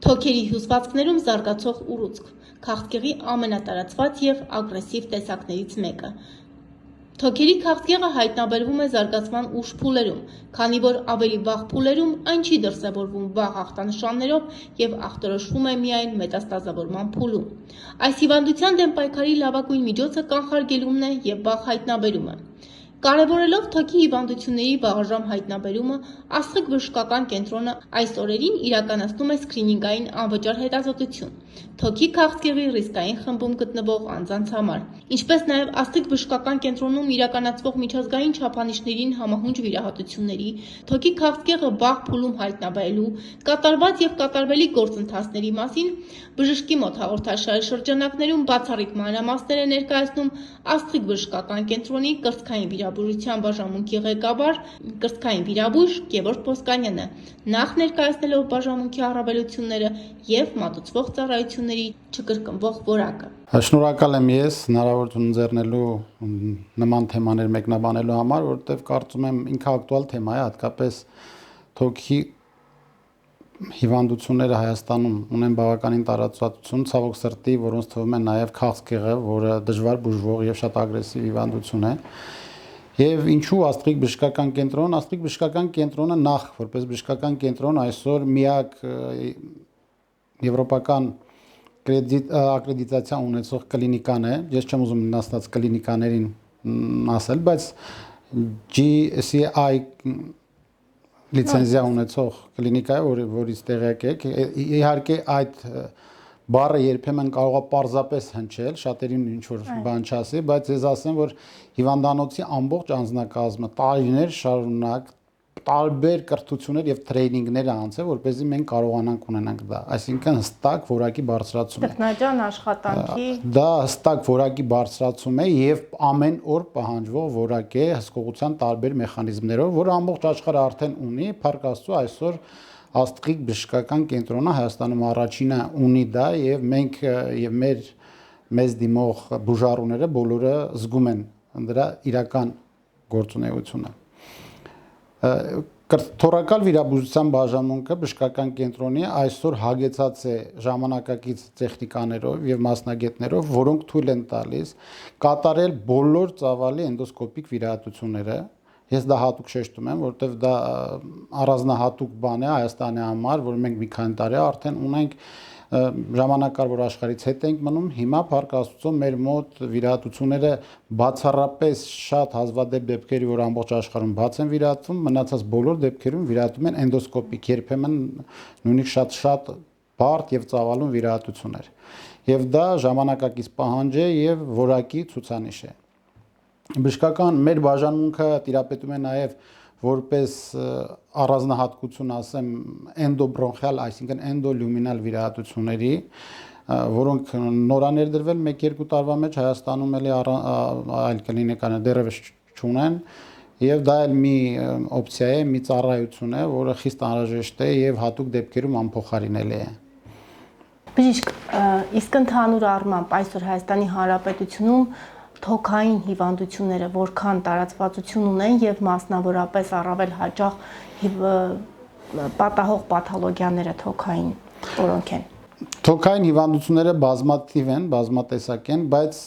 Թոքերի հյուսվածքներում զարգացող ուռուցք, քաղցկեղի ամենատարածված և ագրեսիվ տեսակներից մեկը։ Թոքերի քաղցկեղը հայտնաբերվում է զարգացման ուշ փուլերում, քանի որ ավելի վաղ փուլերում այն չի դրսևորվում վաղ ախտանշաններով և ախտորոշվում է միայն մետաստազավորման փուլում։ Այս հիվանդության դեմ պայքարի լավագույն միջոցը կանխարգելումն է և վաղ հայտնաբերումը։ Կարևորելով թոքի հիվանդությունների վաղաժամ հայտնաբերումը, Աստղիկ բժշկական կենտրոնը այս օրերին իրականացնում է սքրինինգային անվճար հետազոտություն թոքի քաղցկեղի ռիսկային խմբում գտնվող անձանց համար, ինչպես նաև Աստղիկ բժշկական կենտրոնում իրականացվող միջազգային չափանիշներին համահունչ վիրահատությունների, թոքի քաղցկեղը վաղ փուլում հայտնաբերելու, կատարված և կատարվելիք գործընթացների մասին բժշկի մոտ հաղորդաշարի շրջանակներում բացառիկ մանրամասներ է ներկայացնում Աստղիկ բժշկական կենտրոնի կրծքային վիրաբուժության բաժանմունքի ղեկավար, կրծքային վիրաբույժ Գևորգ Ոսկանյանը, նախ ներկայացնելով բաժանմունքի առավելությունները և մատուցվող ծառայությունների չկրկնվող որակը։ Շնորհակալ եմ ես հնարավորություն ընձեռնելու նման թեմաներ մեկնաբանելու համար, որովհետև կարծում եմ ինքը ակտուալ թեմա է, հատկապես թոքի հիվանդությունները Հայաստանում ունեն բավականին տարածվածություն, ցավոք սրտի, որոնց թվում է նաև քաղցկեղը, որը դժվար բուժվող եւ շատ ագրեսիվ հիվանդություն է։ Եվ ինչու Աստղիկ բժշկական կենտրոն, Աստղիկ բժշկական կենտրոնը նախ որպես բժշկական կենտրոն այսօր միակ եվրոպական ակրեդիտացիա ունեցող կլինիկան է, ես չեմ ուզում նստած կլինիկաներին ասել, բայց GCI լիցենզիա ունեցող կլինիկա է, որից տեղյակ եք, իհարկե այդ բառը երբեմն կարող է պարզապես հնչել, շատերին ինչ-որ բան չասի, բայց ես ասեմ, որ հիվանդանոցի ամբողջ անձնակազմը տարիներ շարունակ տարբեր կրթություններ եւ տրեյնինգներ անցել, որպեսզի մենք կարողանանք ունենանք դա, այսինքն հստակ որակի բարձրացում է։ Տեխնաջան աշխատանքի դա հստակ որակի բարձրացում է եւ ամեն օր պահանջվող որակ է հսկողության տարբեր մեխանիզմներով, որը ամբողջ աշխարհը արդեն ունի, փառք Աստծո այսօր Աստղիկ բժշկական կենտրոնը Հայաստանում առաջինը ունի դա եւ մենք եւ մեզ դիմող բուժառուները բոլորը զգում են դրա իրական գործունեությունը։ Թորակալ վիրաբուժության բաժանմունքը բժշկական կենտրոնի այսօր հագեցած է ժամանակակից տեխնիկաներով եւ մասնագետներով, որոնք թույլ են տալիս կատարել բոլոր ծավալի էնդոսկոպիկ վիրահատությունները։ Ես դա հատուկ շեշտում եմ, որովհետև դա առանձնահատուկ բան է Հայաստանի համար, որ մենք մի քանի տարի արդեն ունենք ժամանակ կար, որ աշխարհից հետ ենք մնում, հիմա փառք Աստծո մեր մոտ վիրահատությունները բացառապես շատ հազվադեպ դեպքերի, որ ամբողջ աշխարհում բաց են վիրահատվում, մնացած բոլոր դեպքերում վիրահատում են էնդոսկոպիկ, երբեմն նույնիսկ շատ բարդ եւ ծավալուն վիրահատություններ։ Եվ դա ժամանակակից պահանջ է եւ որակի ցուցանիշ է։ Բժշկական մեր բաժանմունքը տիրապետում է նաև որպես առանձնահատկություն ասեմ էնդոբրոնխիալ, այսինքն էնդոլյումինալ վիրահատությունների, որոնք նորաներդրվել 1-2 տարվա մեջ Հայաստանում էլի այլ կլինիկաներ դեռևս չունեն, եւ դա էլ մի օպցիա է, մի ծառայություն է, որը խիստ անհրաժեշտ է եւ հատուկ դեպքերում անփոխարինելի է։ Բժիշկ, իսկ ընդհանուր առմամբ այսօր Հայաստանի Հանրապետությունում թոքային հիվանդությունները որքան տարածվածություն ունեն եւ մասնավորապես առավել հաճախ պատահող պաթոլոգիաները թոքային որոնք են։ Թոքային հիվանդությունները բազմաթիվ են, բազմատեսակ են, բայց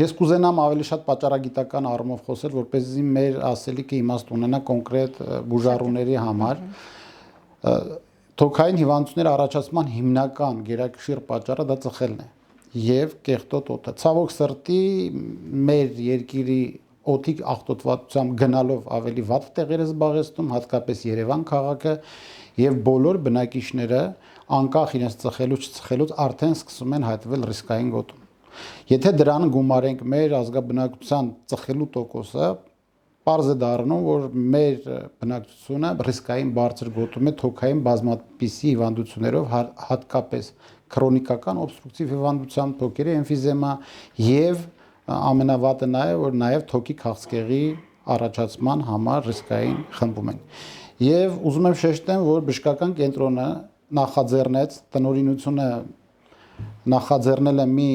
ես կուզենամ ավելի շատ պատճառագիտական առումով խոսել, որպեսզի մեր ասելիքը իմաստ ունենա կոնկրետ բուժառուների համար։ Թոքային հիվանդությունների առաջացման հիմնական գերակշիռ պատճառը դա ծխելն է եւ կեղտոտ օդը։ Ցավոք սրտի մեր երկրի օդի աղտոտվածությամբ գնալով ավելի վատ տեղեր է զբաղեցնում, հատկապես Երևան քաղաքը եւ բոլոր բնակիչները անկախ իրենց ծխելուց չծխելուց արդեն սկսում են հայտնվել ռիսկային գոտում։ Եթե դրան գումարենք մեր ազգաբնակության ծխելու տոկոսը, պարզ է դառնում, որ մեր բնակչությունը ռիսկային բարձր գոտում է թոքային բազմապիսի հիվանդություններով, հատկապես քրոնիկական օբստրուկտիվ հիվանդությամբ, թոքերի էմֆիզեմա եւ ամենավատը նա է, որ նաեւ թոքի քաղցկեղի առաջացման համար ռիսկային խմբում են։ Եվ ուզում եմ շեշտեմ, որ բժշկական կենտրոնը նախաձեռնեց տնօրինությունը նախաձեռնել է մի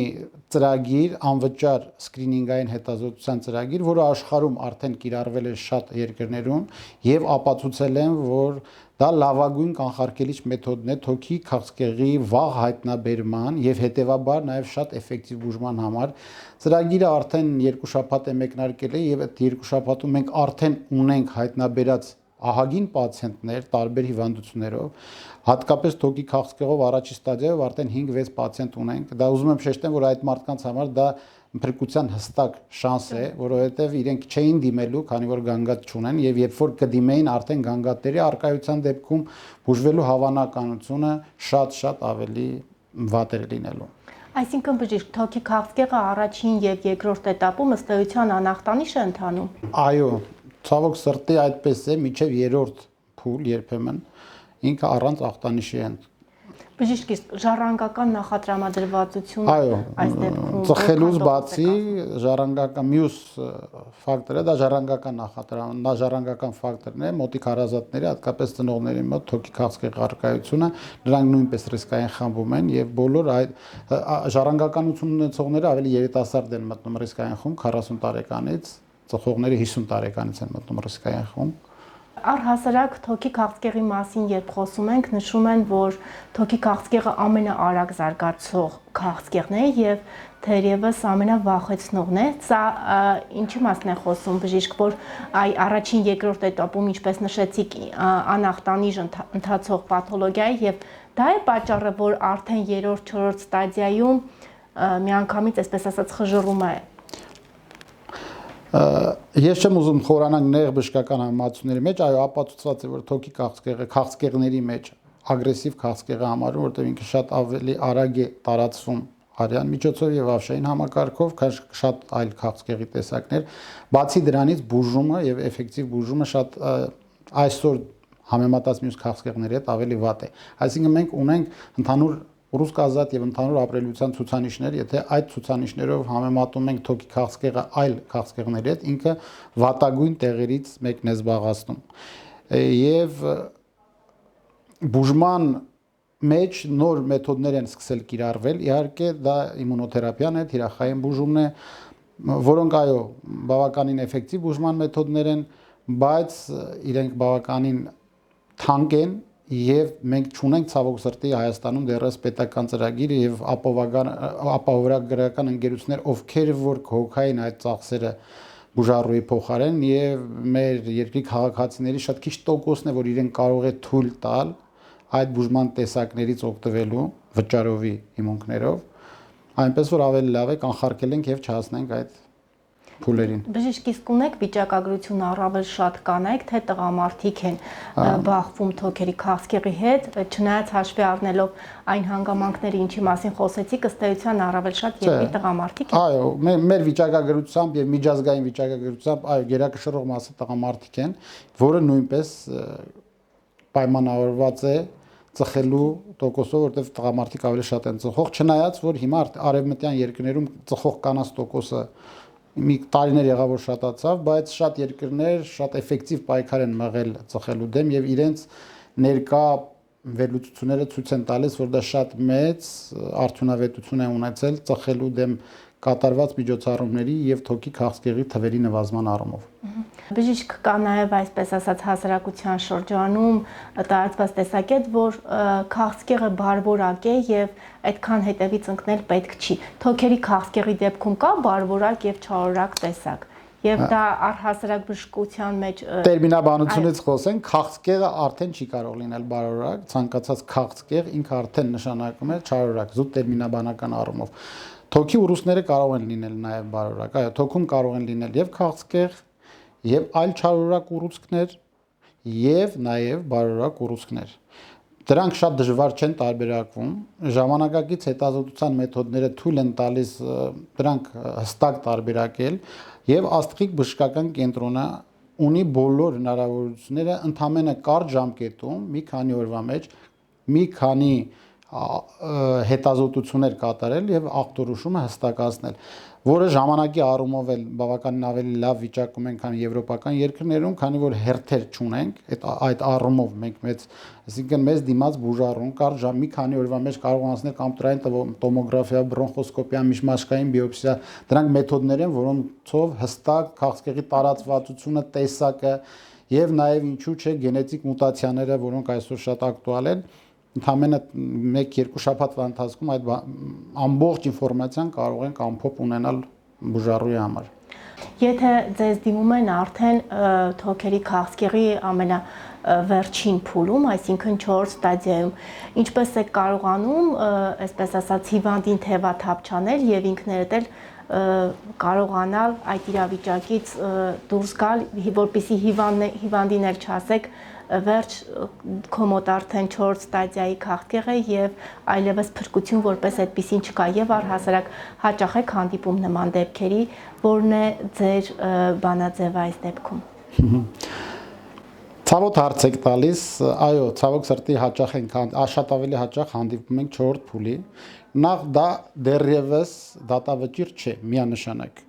ծրագիր, անվճար սկրինինգային հետազոտության ծրագիր, որը աշխարհում արդեն կիրառվել է շատ երկրներում եւ ապացուցել են, որ դա լավագույն կանխարգելիչ մեթոդն է թոքի քաղցկեղի վաղ հայտնաբերման եւ հետեւաբար նաեւ շատ էֆեկտիվ բուժման համար։ Ծրագիրը արդեն 2 շաբաթ է մեկնարկել է եւ այդ 2 շաբաթում մենք արդեն ունենք հայտնաբերած ահագին պացիենտներ տարբեր հիվանդություններով, հատկապես թոքի քաղցկեղով առաջի ստադիայով արդեն 5-6 պացիենտ ունենք։ Դա ուզում եմ շեշտեմ, որ այդ մարդկանց համար դա փրկության հստակ շանս է, որովհետև իրենք չէին դիմելու, քանի որ գանգատ չունեն, եւ երբ որ կդիմեին, արդեն գանգատների արկայության դեպքում բուժվելու հավանականությունը շատ ավելի վատ էր լինելու։ Այսինքն բժիշկ, թոքի քաղցկեղը առաջին եւ երկրորդ этаպում ըստ էության անախտանիշ է ընթանում։ Այո, ցավոք սրտի այդպես է, մինչև երրորդ փուլ երբեմն ինքը առանց ախտանիշի է։ Բժիշկ, իսկ ժառանգական նախատրամադրվածությունը Այո, այս դեպքում ծխելուց բացի ժառանգական մյուս ֆակտորը դա ժառանգական ֆակտորն է, մոտիկ հարազատների, հատկապես ծնողների մոտ թոքի քաղցկեղի առկայությունը, նրանք նույնպես ռիսկային խմբում են եւ բոլոր այդ ժառանգականություն ունեցողները ավելի երիտասարդ են մտնում ռիսկային խումբ 40 տարեկանից, ծխողները 50 տարեկանից են մտնում ռիսկային խումբ։ Առհասարակ թոքի քաղցկեղի մասին երբ խոսում ենք, նշում են, որ թոքի քաղցկեղը ամենաարագ զարգացող քաղցկեղն է եւ թերևս ամենավախեցնողն է։ Սա ինչի մասն է խոսում բժիշկ, որ առաջին երկրորդ этаպում, ինչպես նշեցիք, անախտանիշ ընթացող պաթոլոգիա է եւ դա է պատճառը, որ արդեն երրորդ, չորրորդ ստադիայում միանգամից, այսպես ասած, խժռում է։ Ես չեմ ուզում խորանալ նեղ բժշկական համացությունների մեջ, այո, ապացուցված է, որ թոքի քաղցկեղների մեջ ագրեսիվ քաղցկեղը համարում, որտեղ ինքը շատ ավելի արագ է տարածվում արյան միջոցով եւ ավշային համակարգով, քան շատ այլ քաղցկեղի տեսակներ։ Բացի դրանից բուժումը եւ էֆեկտիվ բուժումը շատ այսօր համեմատած մյուս քաղցկեղների հետ ավելի վատ է։ Այսինքն մենք ունենք ընդհանուր ռուսկազատ եւ ընդհանուր ապրելիության ցուցանիշներ, եթե այդ ցուցանիշներով համեմատում ենք թոքի քաղցկեղը այլ քաղցկեղների հետ, ինքը վատագույն տեղերից մեկն է զբաղացնում։ Եվ բուժման մեջ նոր մեթոդներ են սկսել կիրառվել, իհարկե դա իմունոթերապիան է, թիրախային բուժումն է, որոնք այո, բավականին էֆեկտիվ բուժման մեթոդներ են, բայց իրենք բավականին թանկ են եւ մենք չունենք ցավոք սրտի Հայաստանում դեռևս պետական ծրագիր եւ ապահովագրական ընկերություններ, ովքեր որ կհոգային այդ ծախսերը բուժառուի փոխարեն եւ մեր երկրի քաղաքացիների շատ քիչ տոկոսն է, որ իրեն կարող է թույլ տալ այդ բուժման տեսակներից օգտվելու վճարովի հիմունքներով, այնպես որ ավելի լավ է կանխարգելենք եւ չհասնենք այդ փուլերին։ Բժիշկ, իսկ ունեք վիճակագրություն առավել շատ կանայք, թե տղամարդիկ են բախվում թոքերի քաղցկեղի հետ, չնայած հաշվի առնելով այն հանգամանքները, ինչի մասին խոսեցիք, ըստ էության առավել շատ երկրի տղամարդիկ են։ Այո, մեր վիճակագրությամբ եւ միջազգային վիճակագրությամբ, այո, գերակշռող մասը տղամարդիկ են, որը նույնպես պայմանավորված է ծխելու տոկոսով, որտեղ տղամարդիկ ավելի շատ են ծխող, չնայած որ հիմա արևմտյան երկրներում ծխող կանանց տոկոսը մի տարիներ եղավ որ շատացավ, բայց շատ երկրներ շատ էֆեկտիվ պայքար են մղել ծխելու դեմ եւ իրենց ներկա վերլուծությունները ցույց են տալիս, որ դա շատ մեծ արդյունավետություն է ունեցել ծխելու դեմ կատարված միջոցառումների եւ թոքի քաղցկեղի թվերի նվազման առումով։ Բժիշկ, կա նաև այսպես ասած հասարակության շրջանում տարածված տեսակետ, որ քաղցկեղը բարբորակ է եւ այդքան հետևից ընկնել պետք չի։ Թոքերի քաղցկեղի դեպքում կա բարբորակ եւ չարորակ տեսակ։ Եվ դա առհասարակ բժշկության մեջ տերմինաբանությունից խոսենք, քաղցկեղը արդեն չի կարող լինել բարորակ, ցանկացած քաղցկեղ ինքը արդեն նշանակում է չարորակ, զուտ տերմինաբանական առումով։ Թոքի ուռուցքները կարող են լինել նաև բարորակ, այո, թոքում կարող են լինել եւ քաղցկեղ, եւ այլ չարորակ ուռուցքներ, եւ նաև բարորակ ուռուցքներ։ Դրանք շատ դժվար չեն տարբերակվում, ժամանակակից հետազոտության մեթոդները թույլ են տալիս դրանք հստակ տարբերակել եւ աստղիկ բժշկական կենտրոնը ունի բոլոր հնարավորությունները ընդամենը կարճ ժամկետում մի քանի օրվա մեջ մի քանի հետազոտություններ կատարել եւ ախտորոշումը հստակացնել, որը ժամանակի առումով էլ բավականին ավելի լավ վիճակում են, քան եվրոպական երկրներում, քանի որ հերթեր չունենք, այդ առումով մենք մեծ, այսինքն մեզ դիմաց բուժառուն կար մի քանի օրվա մեջ կարող անցնել կամպյուտերային տոմոգրաֆիա, բրոնխոսկոպիա, միջմաշկային բիոպսիա, դրանք մեթոդներ են, որոնցով հստակ քաղցկեղի տարածվածությունը, տեսակը եւ նաեւ ինչու՞ չէ գենետիկ մուտացիաները, որոնք այսօր շատ ակտուալ են, ընդամենը 1-2 շաբաթվա ընթացքում այդ ամբողջ ինֆորմացիան կարող ենք ամփոփ ունենալ բուժառուի համար։ Եթե ձեզ դիմում են արդեն թոքերի քաղցկեղի ամենավերջին փուլում, այսինքն 4 ստադիայում, ինչպես եք կարողանում, այսպես ասած, հիվանդին թևաթափ չանել եւ ինքներդ էլ կարողանալ այդ իրավիճակից դուրս գալ, որպեսզի հիվանդին էլ չասեք, վերջ քո մոտ արդեն 4 ստադիայի քաղցկեղ է եւ այլևս փրկություն որպես այդպեսին չկա եւ առհասարակ հաճախ եք հանդիպում նման դեպքերի, որն է ձեր բանաձևը այս դեպքում։ Ցավոտ հարց եք տալիս, այո, ցավոք սրտի հաճախ ենք, շատ ավելի հաճախ հանդիպում ենք 4 փուլի։ Նախ դա դեռևս դատավճիռ չէ, միանշանակ։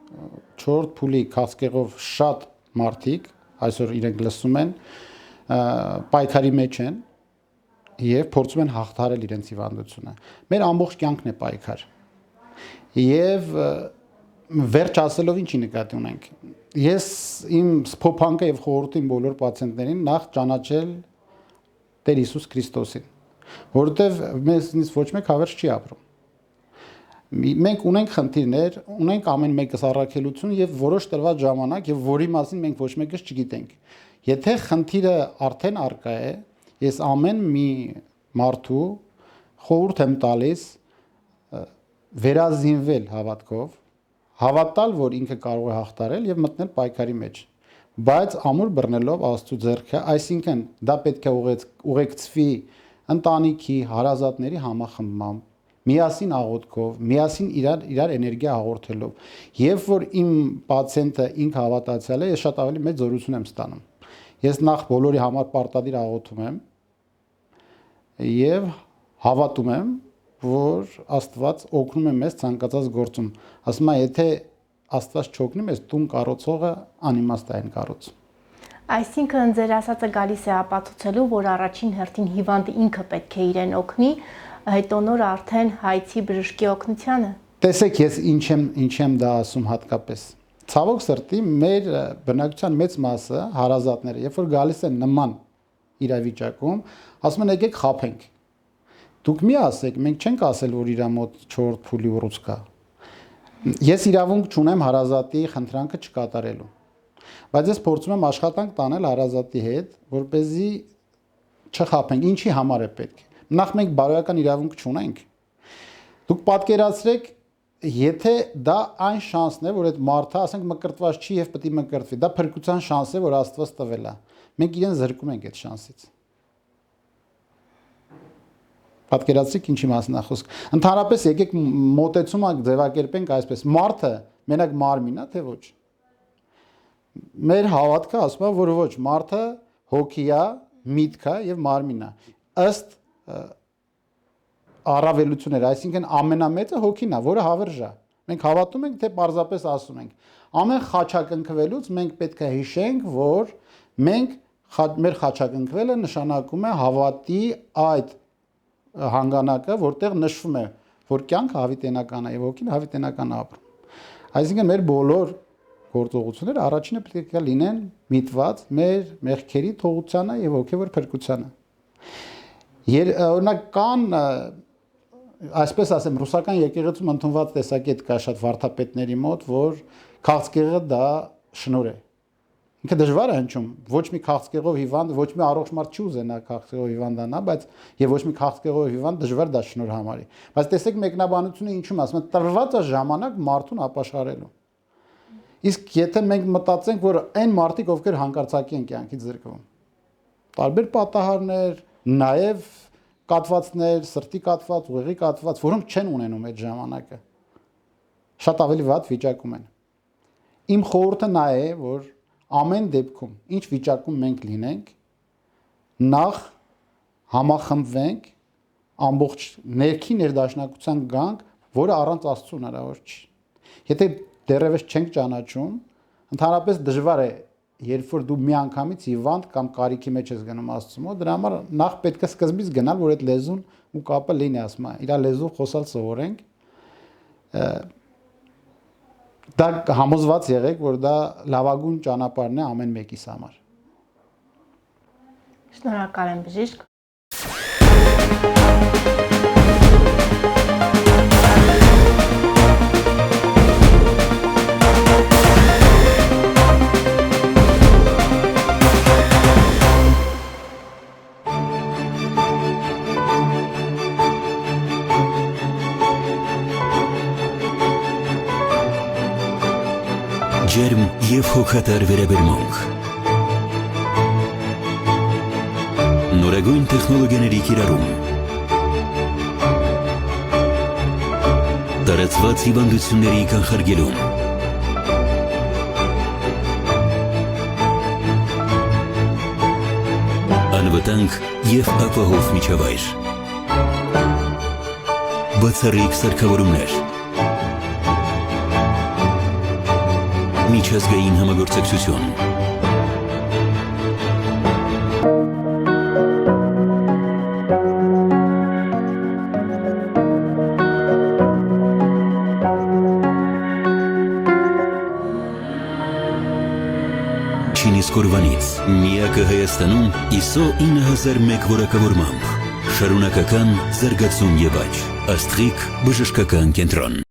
4 փուլի քաղցկեղով շատ մարդիկ այսօր իրենք լսում են, պայքարի մեջ են եւ փորձում են հաղթահարել իրենց հիվանդությունը։ Մեր ամբողջ կյանքն է պայքար։ Եվ վերջ ասելով ինչի նկատի ունենք։ Ես իմ սփոփանքը եւ խորհուրդ իմ բոլոր պացիենտներին նախ ճանաչել Տեր Հիսուս Քրիստոսին, որովհետեւ մեզնից ոչ մեկ հավերժ չի ապրում։ Մենք ունենք խնդիրներ, ունենք ամեն մեկս առաքելություն եւ որոշ տրված ժամանակ եւ որի մասին մենք ոչ մեկս չգիտենք։ Եթե խնդիրը արդեն արկա է, ես ամեն մի մարդու խորհուրդ եմ տալիս վերազինվել հավատքով, հավատալ, որ ինքը կարող է հաղթարել եւ մտնել պայքարի մեջ, բայց ամուր բռնելով Աստծո ձեռքը, այսինքն դա պետք է ուղեկցվի ընտանիքի, հարազատների համախմբմամբ, միասին աղոթքով, միասին իրար էներգիա հաղորդելով։ Երբ որ իմ պացիենտը ինքը հավատացյալ է, ես շատ ավելի մեծ զորություն եմ ստանում։ Ես նախ բոլորի համար պարտադիր աղոթում եմ եւ հավատում եմ, որ Աստված օգնում է մեզ ցանկացած գործում։ Ասում եմ, եթե Աստված չօգնի մեզ, տուն կառուցողը անիմաստ է այն կառուցում։ Այսինքն ձեր ասածը գալիս է ապացուցելու, որ առաջին հերթին հիվանդը ինքը պետք է իրեն օգնի, հետո նոր արդեն հայցի բժշկի օգնությանը։ Տեսեք, ես ինչ եմ դա ասում հատկապես։ Ցավոք սրտի մեր բնակչության մեծ մասը հարազատները, երբ որ գալիս են նման իրավիճակում, ասում են եկեք խաբենք։ Դուք մի ասեք, մենք չենք ասել, որ իր մոտ 4 փուլի ուռուցք կա։ Ես իրավունք չունեմ հարազատի խնդրանքը չկատարելու։ Բայց ես փորձում եմ աշխատանք տանել հարազատի հետ, որպեսզի չխաբենք, ինչի համար է պետք։ Նախ մենք բարոյական իրավունք չունենք։ Դուք պատկերացրեք, եթե դա այն շանսն է, որ այդ մարդը, ասենք, մկրտված չի եւ պետք է մկրտվի, դա փրկության շանս է, որ Աստված տվել է։ Մենք իրեն զրկում ենք այդ շանսից։ Պատկերացրեք ինչի մասին է խոսքը։ Ընդհանրապես եկեք մոտեցումը ձևակերպենք այսպես. մարդը մենակ մարմին է, թե ոչ։ Մեր հավատքը ասում է, որ ոչ, մարդը հոգի է, միտք է եւ մարմին է։ Ըստ առավելություններ, այսինքն ամենամեծը հոգին է, որը հավերժ է։ Մենք հավատում ենք, թե պարզապես ասում ենք։ Ամեն խաչակնքվելուց մենք պետք է հիշենք, որ մեր խաչակնքվելը նշանակում է հավատի այդ հանգանակը, որտեղ նշվում է, որ կյանքը հավիտենական է եւ հոգին հավիտենական է ապրում։ Այսինքն մեր բոլոր գործողությունները առաջինը պետք է լինեն միտված մեր մեղքերի թողությանը եւ հոգեվոր փրկությանը։ Օրինակ կան, այսպես ասեմ, ռուսական եկեղեցում ընդունված տեսակետ կա շատ վարդապետների մոտ, որ քաղցկեղը դա շնորհ է։ Ինքը դժվար է հնչում, ոչ մի քաղցկեղով հիվանդ, ոչ մի առողջ մարդ չի ուզենա քաղցկեղով հիվանդանա, բայց եւ ոչ մի քաղցկեղով հիվանդ դժվար դա շնորհ համարի։ Բայց տեսեք մեկնաբանությունը ինչու՞մ ասում են, տրված է ժամանակ մարդուն ապաշխարելու։ Իսկ եթե մենք մտածենք, որ այն մարդիկ, ովքեր հանկարծակի են կյանքից զրկվում, տարբեր պատահարներ, նաեւ կատվածներ, սրտի կատված, ուղեղի կատված, որոնք չեն ունենում այդ ժամանակը, շատ ավելի վատ վիճակում են։ Իմ խորհուրդը նա է, որ ամեն դեպքում, ինչ վիճակում մենք լինենք, նախ համախմբվենք ամբողջ ներքին ներդաշնակության գանք, որը առանց Աստծո հնարավոր չի։ Եթե դեռևս չենք ճանաչում, ընդհանրապես դժվար է, երբ որ դու միանգամից հիվանդ կամ կարիքի մեջ ես գնում Աստծո մոտ, դրա համար նախ պետք է սկզբից գնալ, որ այդ լեզուն ու կապը լինի, ասում եմ, իր լեզու խոսալ սովորենք։ Դա համոզված եղեք, որ դա լավագույն ճանապարհն է ամեն մեկիս համար։ Շնորհակալ եմ, բժիշկ։ Ջերմ և հոգատար վերաբերմունք։ Նորագույն տեխնոլոգիաների կիրառում։ Տարածված հիվանդությունների կանխարգելում։ Անվտանգ և ապահով միջավայր։ Բացառիկ սարքավորումներ։ Միջազգային համագործակցություն։ Չինից Կորվանից միակը Հայաստանում ISO 9001 որակավորմամբ։ Շարունակական զարգացում եւ աճ։ Աստղիկ բժշկական կենտրոն։